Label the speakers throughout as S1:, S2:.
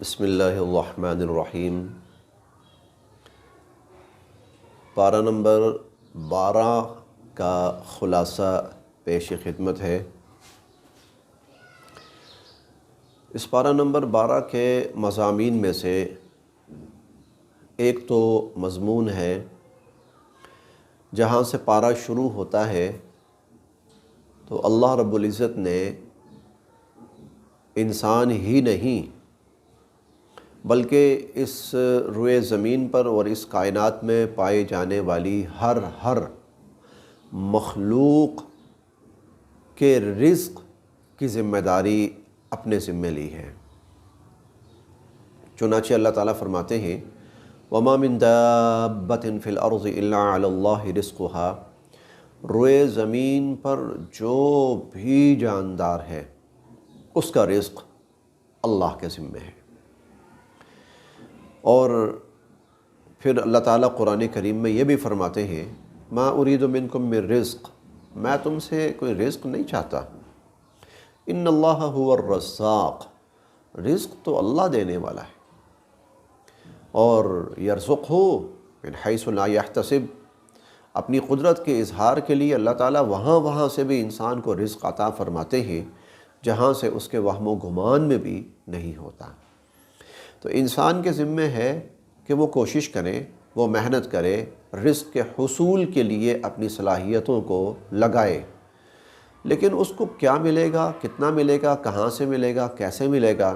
S1: بسم اللہ الرحمن الرحیم۔ پارہ نمبر 12 کا خلاصہ پیش خدمت ہے۔ اس پارہ نمبر 12 کے مضامین میں سے ایک تو مضمون ہے جہاں سے پارہ شروع ہوتا ہے تو اللہ رب العزت نے انسان ہی نہیں بلکہ اس روئے زمین پر اور اس کائنات میں پائے جانے والی ہر مخلوق کے رزق کی ذمہ داری اپنے ذمہ لی ہے۔ چنانچہ اللہ تعالیٰ فرماتے ہیں وَمَا مِن دَابَّةٍ فِي الْأَرْضِ إِلَّا عَلَى اللَّهِ رِزْقُهَا، روئے زمین پر جو بھی جاندار ہے اس کا رزق اللہ کے ذمہ ہے۔ اور پھر اللہ تعالیٰ قرآن کریم میں یہ بھی فرماتے ہیں ما ارید منکم من رزق، میں تم سے کوئی رزق نہیں چاہتا، ان اللہ هو الرزاق، رزق تو اللہ دینے والا ہے۔ اور یرزقہ من حیث لا یحتسب، اپنی قدرت کے اظہار کے لیے اللہ تعالیٰ وہاں سے بھی انسان کو رزق عطا فرماتے ہیں جہاں سے اس کے وہم و گمان میں بھی نہیں ہوتا۔ تو انسان کے ذمہ ہے کہ وہ کوشش کرے، وہ محنت کرے، رزق کے حصول کے لیے اپنی صلاحیتوں کو لگائے، لیکن اس کو کیا ملے گا، کتنا ملے گا، کہاں سے ملے گا، کیسے ملے گا،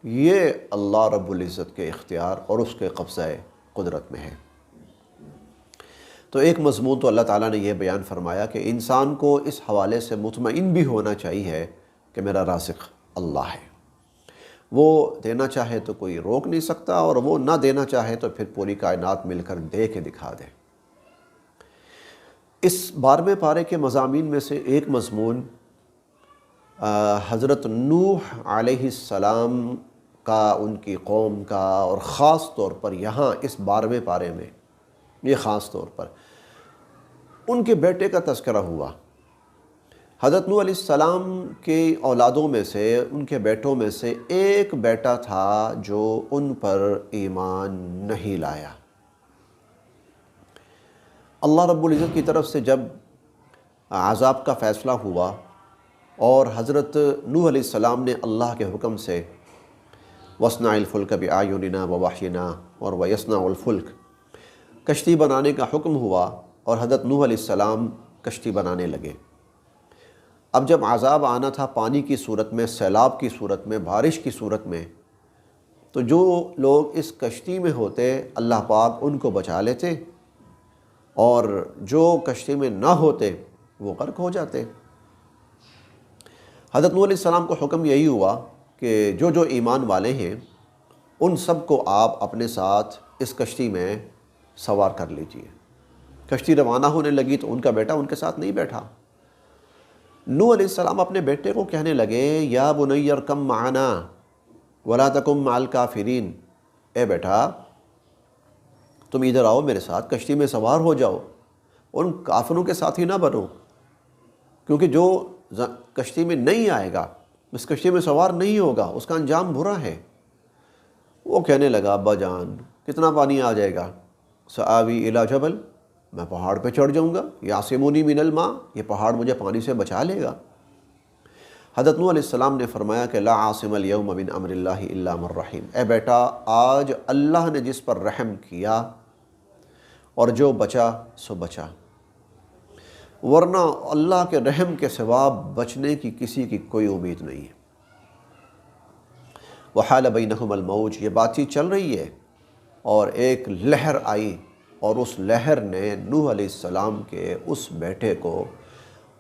S1: یہ اللہ رب العزت کے اختیار اور اس کے قبضہ قدرت میں ہے۔ تو ایک مضمون تو اللہ تعالیٰ نے یہ بیان فرمایا کہ انسان کو اس حوالے سے مطمئن بھی ہونا چاہیے کہ میرا رازق اللہ ہے، وہ دینا چاہے تو کوئی روک نہیں سکتا، اور وہ نہ دینا چاہے تو پھر پوری کائنات مل کر دے کے دکھا دے۔ اس 12ویں پارے کے مضامین میں سے ایک مضمون حضرت نوح علیہ السلام کا، ان کی قوم کا، اور خاص طور پر یہاں اس 12ویں پارے میں یہ خاص طور پر ان کے بیٹے کا تذکرہ ہوا۔ حضرت نوح علیہ السلام کے اولادوں میں سے، ان کے بیٹوں میں سے ایک بیٹا تھا جو ان پر ایمان نہیں لایا۔ اللہ رب العزت کی طرف سے جب عذاب کا فیصلہ ہوا اور حضرت نوح علیہ السلام نے اللہ کے حکم سے وَاصْنَعِ الْفُلْكَ بِأَعْيُنِنَا وَوَحْيِنَا اور وَيَصْنَعُ الْفُلْكَ، کشتی بنانے کا حکم ہوا اور حضرت نوح علیہ السلام کشتی بنانے لگے۔ اب جب عذاب آنا تھا پانی کی صورت میں، سیلاب کی صورت میں، بارش کی صورت میں، تو جو لوگ اس کشتی میں ہوتے اللہ پاک ان کو بچا لیتے، اور جو کشتی میں نہ ہوتے وہ غرق ہو جاتے۔ حضرت نوح علیہ السلام کو حکم یہی ہوا کہ جو ایمان والے ہیں ان سب کو آپ اپنے ساتھ اس کشتی میں سوار کر لیجئے۔ کشتی روانہ ہونے لگی تو ان کا بیٹا ان کے ساتھ نہیں بیٹھا۔ نوح علیہ السلام اپنے بیٹے کو کہنے لگے یا بنی ارکم معنا ولا تکن مع الکافرین، اے بیٹا تم ادھر آؤ، میرے ساتھ کشتی میں سوار ہو جاؤ، ان کافروں کے ساتھ ہی نہ بنو، کیونکہ جو کشتی میں نہیں آئے گا، اس کشتی میں سوار نہیں ہوگا، اس کا انجام برا ہے۔ وہ کہنے لگا ابا جان کتنا پانی آ جائے گا، سآوی الی جبل، میں پہاڑ پہ چڑھ جاؤں گا، یعصمنی من الماء، یہ پہاڑ مجھے پانی سے بچا لے گا۔ حضرت نوح علیہ السلام نے فرمایا کہ لا عاصم اليوم من امر اللہ الا من رحم، اے بیٹا آج اللہ نے جس پر رحم کیا اور جو بچا سو بچا، ورنہ اللہ کے رحم کے سوا بچنے کی کسی کی کوئی امید نہیں ہے۔ وحال بینہم الموج، یہ بات چیت چل رہی ہے اور ایک لہر آئی، اور اس لہر نے نوح علیہ السلام کے اس بیٹے کو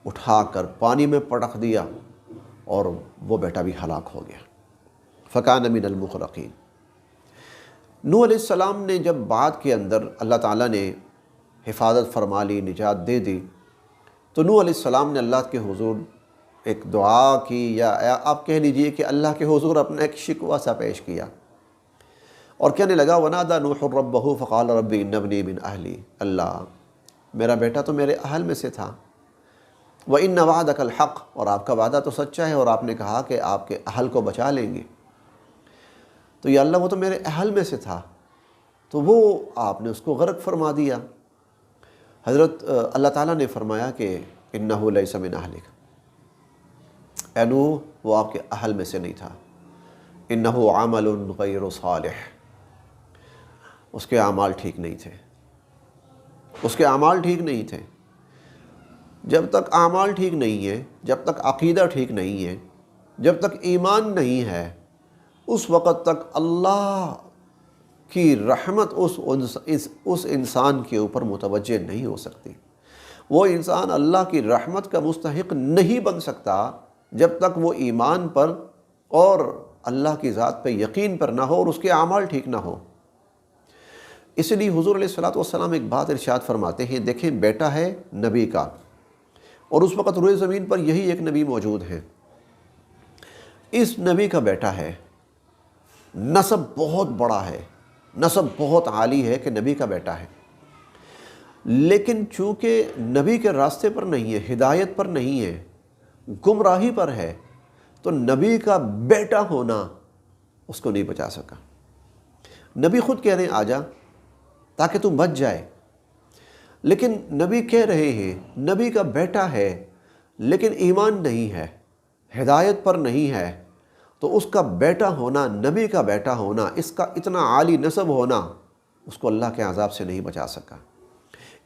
S1: اٹھا کر پانی میں پٹک دیا اور وہ بیٹا بھی ہلاک ہو گیا۔ فکان من المغرقین۔ نوح علیہ السلام نے جب بعد کے اندر اللہ تعالیٰ نے حفاظت فرما لی، نجات دے دی، تو نوح علیہ السلام نے اللہ کے حضور ایک دعا کی، یا آپ کہہ لیجئے کہ اللہ کے حضور اپنا ایک شکوہ سا پیش کیا، اور کہنے لگا وَنَادَى نُوحٌ رَبَّهُ فَقَالَ رَبِّ إِنَّ ابْنِي مِنْ أَهْلِي، اللہ میرا بیٹا تو میرے اہل میں سے تھا، وَإِنَّ وَعْدَكَ الْحَقُّ، اور آپ کا وعدہ تو سچا ہے، اور آپ نے کہا کہ آپ کے اہل کو بچا لیں گے۔ تو یا اللہ وہ تو میرے اہل میں سے تھا، تو وہ آپ نے اس کو غرق فرما دیا۔ حضرت اللہ تعالیٰ نے فرمایا کہ انہ لیس من اہلک، اے نوح وہ آپ کے اہل میں سے نہیں تھا، انہ عمل غیر صالح، اس کے اعمال ٹھیک نہیں تھے، اس کے اعمال ٹھیک نہیں تھے۔ جب تک اعمال ٹھیک نہیں ہے، جب تک عقیدہ ٹھیک نہیں ہے، جب تک ایمان نہیں ہے، اس وقت تک اللہ کی رحمت اس انسان کے اوپر متوجہ نہیں ہو سکتی۔ وہ انسان اللہ کی رحمت کا مستحق نہیں بن سکتا جب تک وہ ایمان پر اور اللہ کی ذات پہ یقین پر نہ ہو اور اس کے اعمال ٹھیک نہ ہو۔ اس لیے حضور علیہ الصلوۃ والسلام ایک بات ارشاد فرماتے ہیں، دیکھیں بیٹا ہے نبی کا، اور اس وقت روئے زمین پر یہی ایک نبی موجود ہے، اس نبی کا بیٹا ہے، نسب بہت بڑا ہے، نسب بہت عالی ہے کہ نبی کا بیٹا ہے، لیکن چونکہ نبی کے راستے پر نہیں ہے، ہدایت پر نہیں ہے، گمراہی پر ہے، تو نبی کا بیٹا ہونا اس کو نہیں بچا سکا۔ نبی خود کہہ رہے ہیں آجا تاکہ تم بچ جائے، لیکن نبی کہہ رہے ہیں نبی کا بیٹا ہے لیکن ایمان نہیں ہے، ہدایت پر نہیں ہے، تو اس کا بیٹا ہونا، نبی کا بیٹا ہونا، اس کا اتنا عالی نسب ہونا اس کو اللہ کے عذاب سے نہیں بچا سکا۔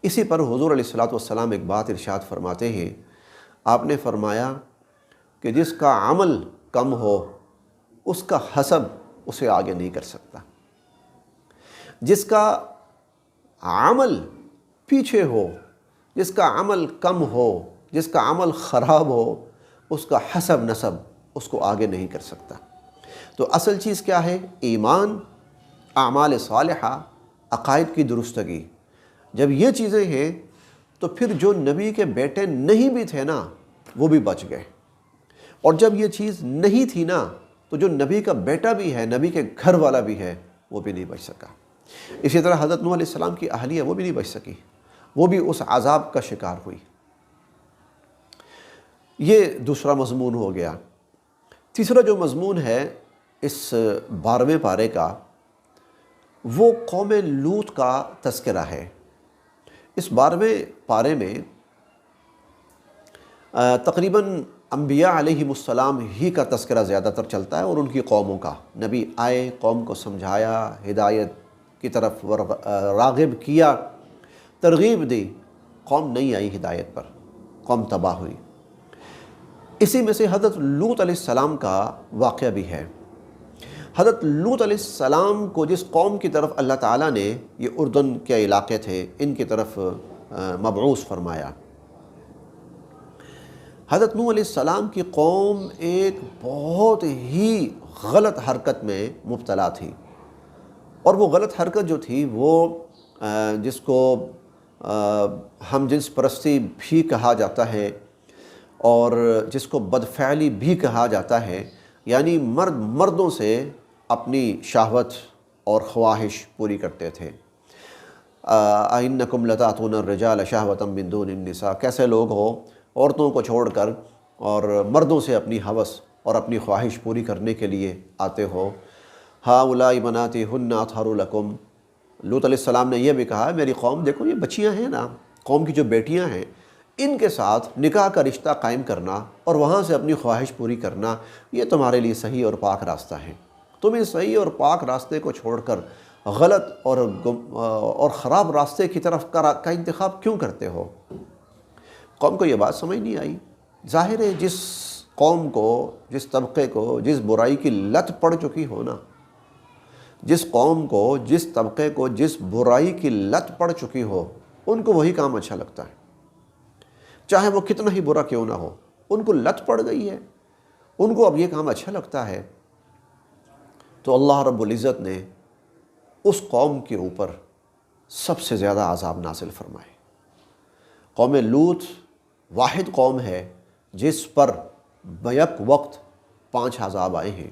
S1: اسی پر حضور علیہ الصلوۃ والسلام ایک بات ارشاد فرماتے ہیں، آپ نے فرمایا کہ جس کا عمل کم ہو اس کا حسب اسے آگے نہیں کر سکتا، جس کا عمل پیچھے ہو، جس کا عمل کم ہو، جس کا عمل خراب ہو، اس کا حسب نسب اس کو آگے نہیں کر سکتا۔ تو اصل چیز کیا ہے؟ ایمان، اعمال صالحہ، عقائد کی درستگی۔ جب یہ چیزیں ہیں تو پھر جو نبی کے بیٹے نہیں بھی تھے نا وہ بھی بچ گئے، اور جب یہ چیز نہیں تھی نا تو جو نبی کا بیٹا بھی ہے، نبی کے گھر والا بھی ہے، وہ بھی نہیں بچ سکا۔ اسی طرح حضرت نوح علیہ السلام کی اہلیہ وہ بھی نہیں بچ سکی، وہ بھی اس عذاب کا شکار ہوئی۔ یہ دوسرا مضمون ہو گیا۔ تیسرا جو مضمون ہے اس 12ویں پارے کا، وہ قوم لوط کا تذکرہ ہے۔ اس 12ویں پارے میں تقریباً انبیاء علیہم السلام ہی کا تذکرہ زیادہ تر چلتا ہے اور ان کی قوموں کا۔ نبی آئے، قوم کو سمجھایا، ہدایت کی طرف راغب کیا، ترغیب دی، قوم نہیں آئی ہدایت پر، قوم تباہ ہوئی۔ اسی میں سے حضرت لوط علیہ السلام کا واقعہ بھی ہے۔ حضرت لوط علیہ السلام کو جس قوم کی طرف اللہ تعالیٰ نے، یہ اردن کے علاقے تھے، ان کی طرف مبعوث فرمایا، حضرت نوح علیہ السلام کی قوم ایک بہت ہی غلط حرکت میں مبتلا تھی، اور وہ غلط حرکت جو تھی وہ جس کو ہم جنس پرستی بھی کہا جاتا ہے اور جس کو بدفعلی بھی کہا جاتا ہے، یعنی مردوں سے اپنی شہوت اور خواہش پوری کرتے تھے۔ اَإِنَّكُمْ لَتَأْتُونَ الرِّجَالَ شَهْوَةً مِّن دُونِ النِّسَاء، کیسے لوگ ہو عورتوں کو چھوڑ کر اور مردوں سے اپنی ہوس اور اپنی خواہش پوری کرنے کے لیے آتے ہو۔ هَؤُلَاءِ بَنَاتِي هُنَّ أَطْهَرُ لَكُمْ، لوط علیہ السلام نے یہ بھی کہا میری قوم دیکھو یہ بچیاں ہیں نا، قوم کی جو بیٹیاں ہیں ان کے ساتھ نکاح کا رشتہ قائم کرنا اور وہاں سے اپنی خواہش پوری کرنا یہ تمہارے لیے صحیح اور پاک راستہ ہے۔ تم اس صحیح اور پاک راستے کو چھوڑ کر غلط اور خراب راستے کی طرف کا انتخاب کیوں کرتے ہو؟ قوم کو یہ بات سمجھ نہیں آئی۔ ظاہر ہے جس قوم کو، جس طبقے کو، جس برائی کی لت پڑ چکی ہو نا، جس قوم کو، جس طبقے کو جس برائی کی لت پڑ چکی ہو، ان کو وہی کام اچھا لگتا ہے، چاہے وہ کتنا ہی برا کیوں نہ ہو، ان کو لت پڑ گئی ہے، ان کو اب یہ کام اچھا لگتا ہے۔ تو اللہ رب العزت نے اس قوم کے اوپر سب سے زیادہ عذاب نازل فرمائے۔ قوم لوط واحد قوم ہے جس پر بیک وقت 5 عذاب آئے ہیں۔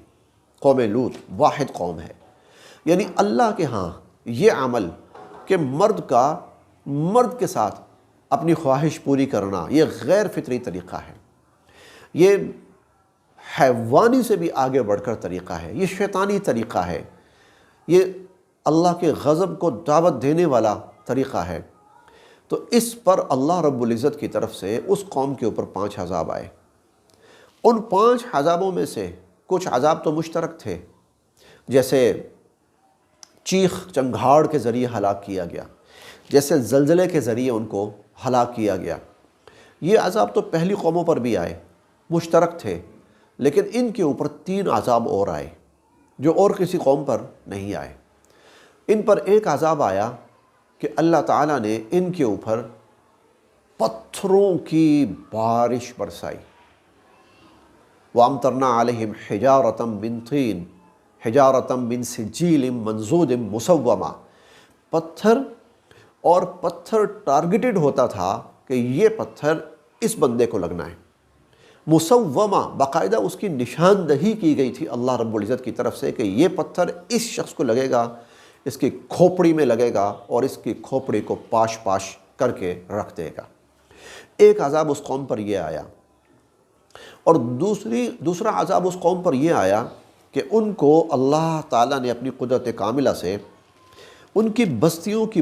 S1: قوم لوط واحد قوم ہے، یعنی اللہ کے ہاں یہ عمل کہ مرد کے ساتھ اپنی خواہش پوری کرنا یہ غیر فطری طریقہ ہے، یہ حیوانی سے بھی آگے بڑھ کر طریقہ ہے، یہ شیطانی طریقہ ہے یہ اللہ کے غضب کو دعوت دینے والا طریقہ ہے۔ تو اس پر اللہ رب العزت کی طرف سے اس قوم کے اوپر 5 عذاب آئے۔ ان 5 عذابوں میں سے کچھ عذاب تو مشترک تھے، جیسے چیخ چنگھاڑ کے ذریعے ہلاک کیا گیا، جیسے زلزلے کے ذریعے ان کو ہلاک کیا گیا۔ یہ عذاب تو پہلی قوموں پر بھی آئے، مشترک تھے، لیکن ان کے اوپر 3 عذاب اور آئے جو اور کسی قوم پر نہیں آئے۔ ان پر ایک عذاب آیا کہ اللہ تعالیٰ نے ان کے اوپر پتھروں کی بارش برسائی۔ وَأَمْطَرْنَا عَلَيْهِمْ حِجَارَةً مِّن طِينٍ حِجَارَةً مِّن سِجِّيلٍ مَّنضُودٍ مُّسَوَّمَةٍ۔ پتھر، اور پتھر ٹارگیٹڈ ہوتا تھا کہ یہ پتھر اس بندے کو لگنا ہے، مسومہ، باقاعدہ اس کی نشاندہی کی گئی تھی اللہ رب العزت کی طرف سے کہ یہ پتھر اس شخص کو لگے گا، اس کی کھوپڑی میں لگے گا اور اس کی کھوپڑی کو پاش پاش کر کے رکھ دے گا۔ ایک عذاب اس قوم پر یہ آیا، اور دوسرا عذاب اس قوم پر یہ آیا کہ ان کو اللہ تعالیٰ نے اپنی قدرت کاملہ سے ان کی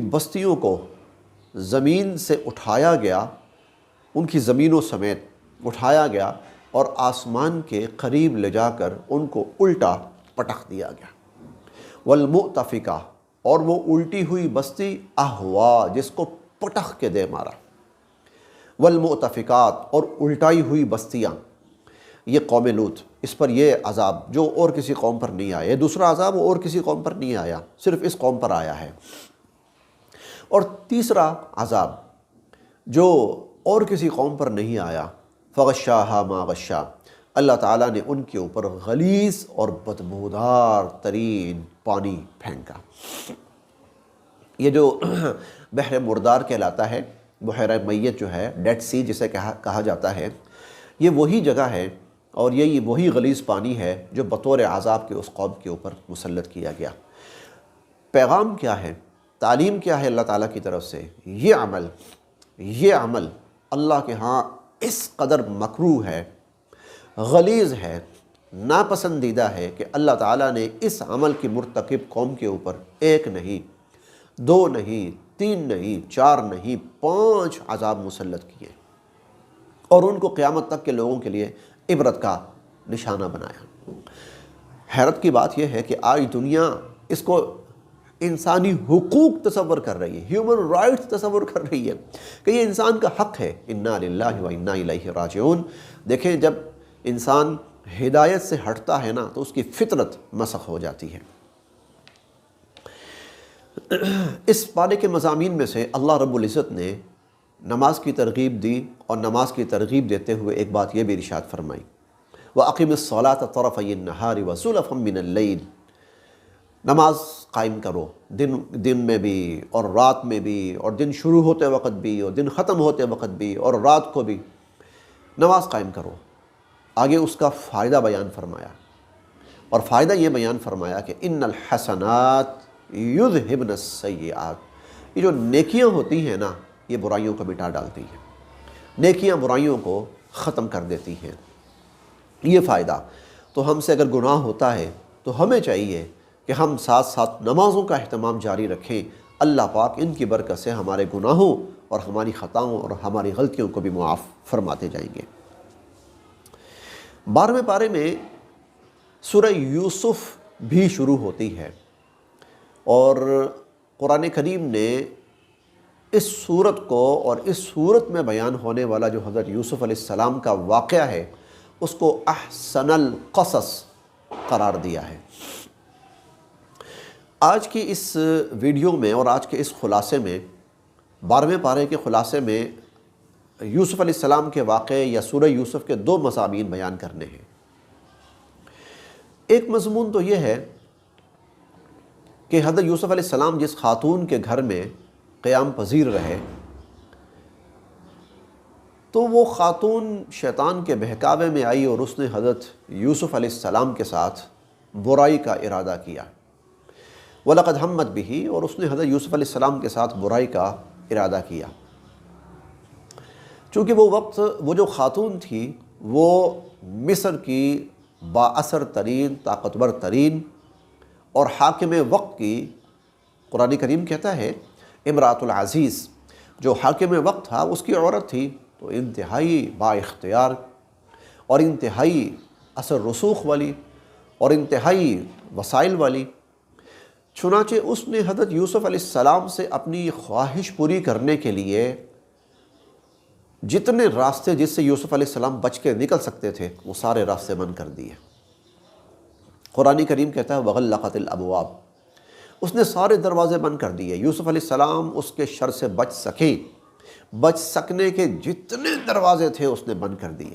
S1: بستیوں کو زمین سے اٹھایا گیا، ان کی زمینوں سمیت اٹھایا گیا اور آسمان کے قریب لے جا کر ان کو الٹا پٹخ دیا گیا۔ والمؤتفقہ، اور وہ الٹی ہوئی بستی اہوا، جس کو پٹخ کے دے مارا۔ والمؤتفقات، اور الٹائی ہوئی بستیاں، یہ قوم لوط، اس پر یہ عذاب جو اور کسی قوم پر نہیں آیا، یہ دوسرا عذاب اور کسی قوم پر نہیں آیا، صرف اس قوم پر آیا ہے۔ اور تیسرا عذاب جو اور کسی قوم پر نہیں آیا، فغشاہا ما غشا، اللہ تعالیٰ نے ان کے اوپر غلیظ اور بدبودار ترین پانی پھینکا۔ یہ جو بحر مردار کہلاتا ہے، بحیرہ میت جو ہے، ڈیڈ سی جسے کہا جاتا ہے، یہ وہی جگہ ہے اور یہی وہی غلیظ پانی ہے جو بطور عذاب کے اس قوم کے اوپر مسلط کیا گیا۔ پیغام کیا ہے، تعلیم کیا ہے اللہ تعالیٰ کی طرف سے؟ یہ عمل اللہ کے ہاں اس قدر مکروہ ہے، غلیظ ہے، ناپسندیدہ ہے کہ اللہ تعالیٰ نے اس عمل کی مرتکب قوم کے اوپر 1 نہیں، 2 نہیں، 3 نہیں، 4 نہیں، 5 عذاب مسلط کیے اور ان کو قیامت تک کے لوگوں کے لیے عبرت کا نشانہ بنایا۔ حیرت کی بات یہ ہے کہ آج دنیا اس کو انسانی حقوق تصور کر رہی ہے، ہیومن رائٹس تصور کر رہی ہے کہ یہ انسان کا حق ہے۔ انا للہ و انا الیہ راجعون۔ دیکھیں، جب انسان ہدایت سے ہٹتا ہے نا تو اس کی فطرت مسخ ہو جاتی ہے۔ اس پارے کے مضامین میں سے اللہ رب العزت نے نماز کی ترغیب دی، اور نماز کی ترغیب دیتے ہوئے ایک بات یہ بھی ارشاد فرمائی، وَأَقِمِ الصَّلَاةَ طَرَفَيِ النَّهَارِ وَزُلَفًا مِّنَ اللَّيْلِ، نماز قائم کرو، دن میں بھی اور رات میں بھی، اور دن شروع ہوتے وقت بھی اور دن ختم ہوتے وقت بھی، اور رات کو بھی نماز قائم کرو۔ آگے اس کا فائدہ بیان فرمایا، اور فائدہ یہ بیان فرمایا کہ ان الحسنات یذہبن السیئات، یہ جو نیکیاں ہوتی ہیں نا، یہ برائیوں کو مٹا ڈالتی ہیں، نیکیاں برائیوں کو ختم کر دیتی ہیں۔ یہ فائدہ تو ہم سے اگر گناہ ہوتا ہے تو ہمیں چاہیے کہ ہم ساتھ ساتھ نمازوں کا اہتمام جاری رکھیں۔ اللہ پاک ان کی برکت سے ہمارے گناہوں اور ہماری خطاؤں اور ہماری غلطیوں کو بھی معاف فرماتے جائیں گے۔ 12ویں پارے میں سورہ یوسف بھی شروع ہوتی ہے، اور قرآن کریم نے اس صورت کو اور اس صورت میں بیان ہونے والا جو حضرت یوسف علیہ السلام کا واقعہ ہے اس کو احسن القصص قرار دیا ہے۔ آج کی اس ویڈیو میں اور آج کے اس خلاصے میں، 12ویں پارے کے خلاصے میں، یوسف علیہ السلام کے واقعے یا سورہ یوسف کے 2 مضامین بیان کرنے ہیں۔ ایک مضمون تو یہ ہے کہ حضرت یوسف علیہ السلام جس خاتون کے گھر میں قیام پذیر رہے، تو وہ خاتون شیطان کے بہکاوے میں آئی اور اس نے حضرت یوسف علیہ السلام کے ساتھ برائی کا ارادہ کیا۔ وَلَقَدْ هَمَّتْ بِهِ، اور اس نے حضرت یوسف علیہ السلام کے ساتھ برائی کا ارادہ کیا۔ چونکہ وہ وقت وہ جو خاتون تھی وہ مصر کی با اثر ترین، طاقتور ترین اور حاکم وقت کی، قرآن کریم کہتا ہے امراۃ العزیز، جو حاکم وقت تھا اس کی عورت تھی تو انتہائی با اختیار اور انتہائی اثر رسوخ والی اور انتہائی وسائل والی۔ چنانچہ اس نے حضرت یوسف علیہ السلام سے اپنی خواہش پوری کرنے کے لیے جتنے راستے جس سے یوسف علیہ السلام بچ کے نکل سکتے تھے وہ سارے راستے بند کر دیے۔ قرآن کریم کہتا ہے وغلقت الابواب، اس نے سارے دروازے بند کر دیے، یوسف علیہ السلام اس کے شر سے بچ سکے، بچ سکنے کے جتنے دروازے تھے اس نے بند کر دیے۔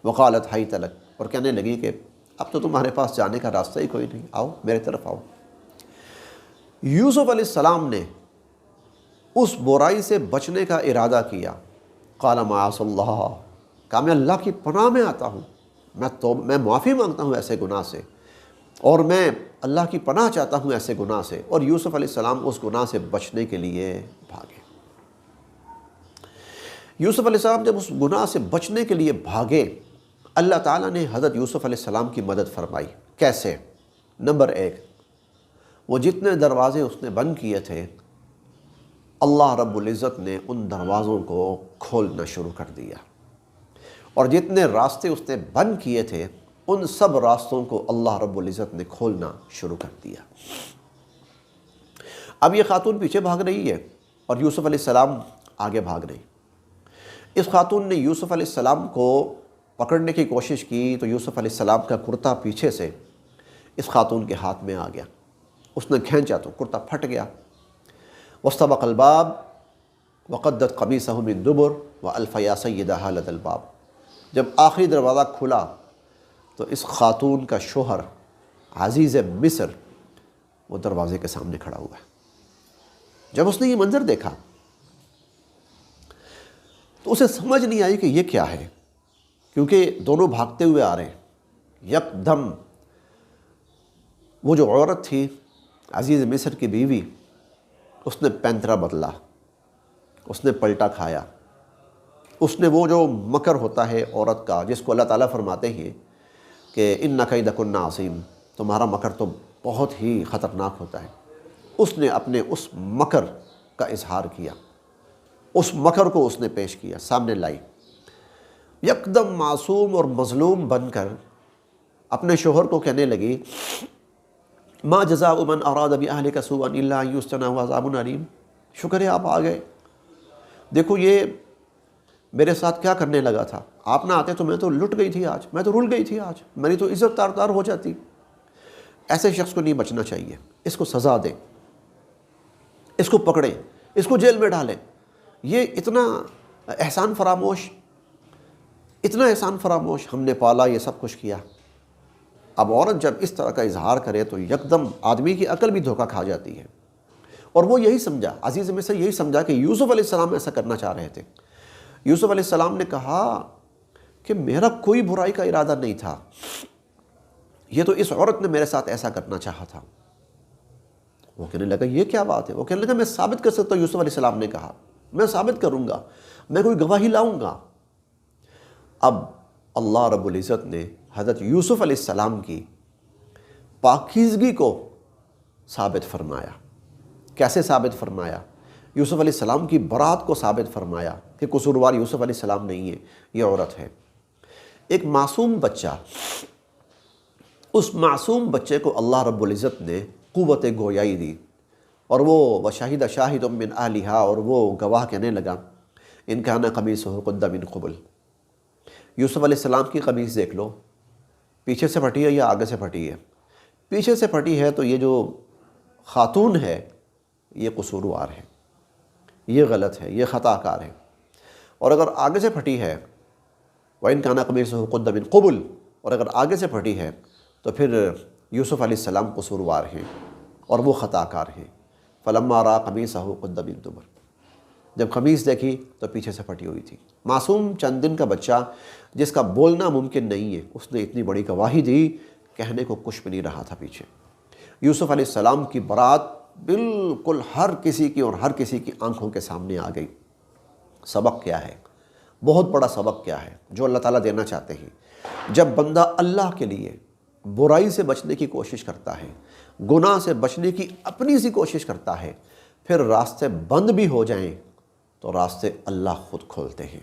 S1: وقالت حیت لک، اور کہنے لگی کہ اب تو تمہارے پاس جانے کا راستہ ہی کوئی نہیں، آؤ میرے طرف آؤ۔ یوسف علیہ السلام نے اس برائی سے بچنے کا ارادہ کیا، قال معاذ اللہ، کہا میں اللہ کی پناہ میں آتا ہوں، میں معافی مانگتا ہوں ایسے گناہ سے، اور میں اللہ کی پناہ چاہتا ہوں ایسے گناہ سے۔ اور یوسف علیہ السلام اس گناہ سے بچنے کے لیے بھاگے۔ یوسف علیہ السلام جب اس گناہ سے بچنے کے لیے بھاگے، اللہ تعالیٰ نے حضرت یوسف علیہ السلام کی مدد فرمائی۔ کیسے؟ نمبر 1، وہ جتنے دروازے اس نے بند کیے تھے اللہ رب العزت نے ان دروازوں کو کھولنا شروع کر دیا، اور جتنے راستے اس نے بند کیے تھے ان سب راستوں کو اللہ رب العزت نے کھولنا شروع کر دیا۔ اب یہ خاتون پیچھے بھاگ رہی ہے اور یوسف علیہ السلام آگے بھاگ رہی۔ اس خاتون نے یوسف علیہ السلام کو پکڑنے کی کوشش کی تو یوسف علیہ السلام کا کرتا پیچھے سے اس خاتون کے ہاتھ میں آ گیا، اس نے کھینچا تو کرتا پھٹ گیا۔ واستبق الباب وقدت قمیصہ من دبر والف یا سیدہا لدى الباب، جب آخری دروازہ کھلا تو اس خاتون کا شوہر عزیز مصر وہ دروازے کے سامنے کھڑا ہوا ہے۔ جب اس نے یہ منظر دیکھا تو اسے سمجھ نہیں آئی کہ یہ کیا ہے، کیونکہ دونوں بھاگتے ہوئے آ رہے ہیں۔ یکدم وہ جو عورت تھی عزیز مصر کی بیوی، اس نے پینترا بدلا، اس نے پلٹا کھایا، اس نے وہ جو مکر ہوتا ہے عورت کا، جس کو اللہ تعالیٰ فرماتے ہیں کہ ان کیدکن عظیم، تمہارا مکر تو بہت ہی خطرناک ہوتا ہے، اس نے اپنے اس مکر کا اظہار کیا، اس مکر کو اس نے پیش کیا، سامنے لائی۔ یکدم معصوم اور مظلوم بن کر اپنے شوہر کو کہنے لگی ما جزاء من اراد باہلک سوءا الا ان یسجن وعذاب علیم، شکر ہے آپ آ گئے، دیکھو یہ میرے ساتھ کیا کرنے لگا تھا، آپ نہ آتے تو میں تو لٹ گئی تھی، آج میں تو رول گئی تھی، آج میری تو عزت تار تار ہو جاتی۔ ایسے شخص کو نہیں بچنا چاہیے، اس کو سزا دیں، اس کو پکڑیں، اس کو جیل میں ڈالیں، یہ اتنا احسان فراموش، اتنا احسان فراموش، ہم نے پالا، یہ سب کچھ کیا۔ اب عورت جب اس طرح کا اظہار کرے تو یکدم آدمی کی عقل بھی دھوکہ کھا جاتی ہے، اور وہ یہی سمجھا، عزیز مصر یہی سمجھا کہ یوسف علیہ السلام ایسا کرنا چاہ رہے تھے۔ یوسف علیہ السلام نے کہا کہ میرا کوئی برائی کا ارادہ نہیں تھا، یہ تو اس عورت نے میرے ساتھ ایسا کرنا چاہا تھا۔ وہ کہنے لگا یہ کیا بات ہے؟ وہ کہنے لگا میں ثابت کر سکتا ہوں، یوسف علیہ السلام نے کہا میں ثابت کروں گا، میں کوئی گواہی لاؤں گا۔ اب اللہ رب العزت نے حضرت یوسف علیہ السلام کی پاکیزگی کو ثابت فرمایا۔ کیسے ثابت فرمایا؟ یوسف علیہ السلام کی برات کو ثابت فرمایا کہ قصوروار یوسف علیہ السلام نہیں ہے، یہ عورت ہے۔ ایک معصوم بچہ، اس معصوم بچے کو اللہ رب العزت نے قوت گویائی دی، اور وہ وشہد شاہد من اہلہا، اور وہ گواہ کہنے لگا ان کان قمیصہ قد من قبل، یوسف علیہ السلام کی قمیص دیکھ لو، پیچھے سے پھٹی ہے یا آگے سے پھٹی ہے؟ پیچھے سے پھٹی ہے تو یہ جو خاتون ہے یہ قصوروار ہے، یہ غلط ہے، یہ خطا کار ہے، اور اگر آگے سے پھٹی ہے وَإِنْ كَانَ قَمِيصُهُ قُدَّ مِنْ قُبُلٍ، اور اگر آگے سے پھٹی ہے تو پھر یوسف علیہ السلام قصوروار ہیں اور وہ خطا کار ہیں۔ فَلَمَّا رَأَىٰ قَمِيصَهُ قُدَّ مِنْ دُبُرٍ، جب قمیص دیکھی تو پیچھے سے پھٹی ہوئی تھی۔ معصوم چند دن کا بچہ جس کا بولنا ممکن نہیں ہے، اس نے اتنی بڑی گواہی دی، کہنے کو کچھ بھی نہیں رہا تھا پیچھے۔ یوسف علیہ السلام کی برات بالکل ہر کسی کی اور ہر کسی کی آنکھوں کے سامنے آ گئی۔ سبق کیا ہے؟ بہت بڑا سبق کیا ہے جو اللہ تعالیٰ دینا چاہتے ہیں؟ جب بندہ اللہ کے لیے برائی سے بچنے کی کوشش کرتا ہے، گناہ سے بچنے کی اپنی سی کوشش کرتا ہے، پھر راستے بند بھی ہو جائیں تو راستے اللہ خود کھولتے ہیں۔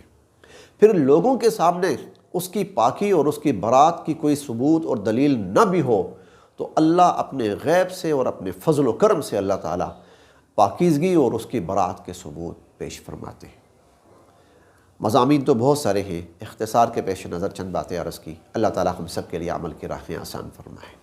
S1: پھر لوگوں کے سامنے اس کی پاکی اور اس کی برات کی کوئی ثبوت اور دلیل نہ بھی ہو تو اللہ اپنے غیب سے اور اپنے فضل و کرم سے اللہ تعالیٰ پاکیزگی اور اس کی برات کے ثبوت پیش فرماتے ہیں۔ مضامین تو بہت سارے ہیں، اختصار کے پیش نظر چند باتیں عرض کی۔ اللہ تعالیٰ ہم سب کے لیے عمل کی راہیں آسان فرمائے۔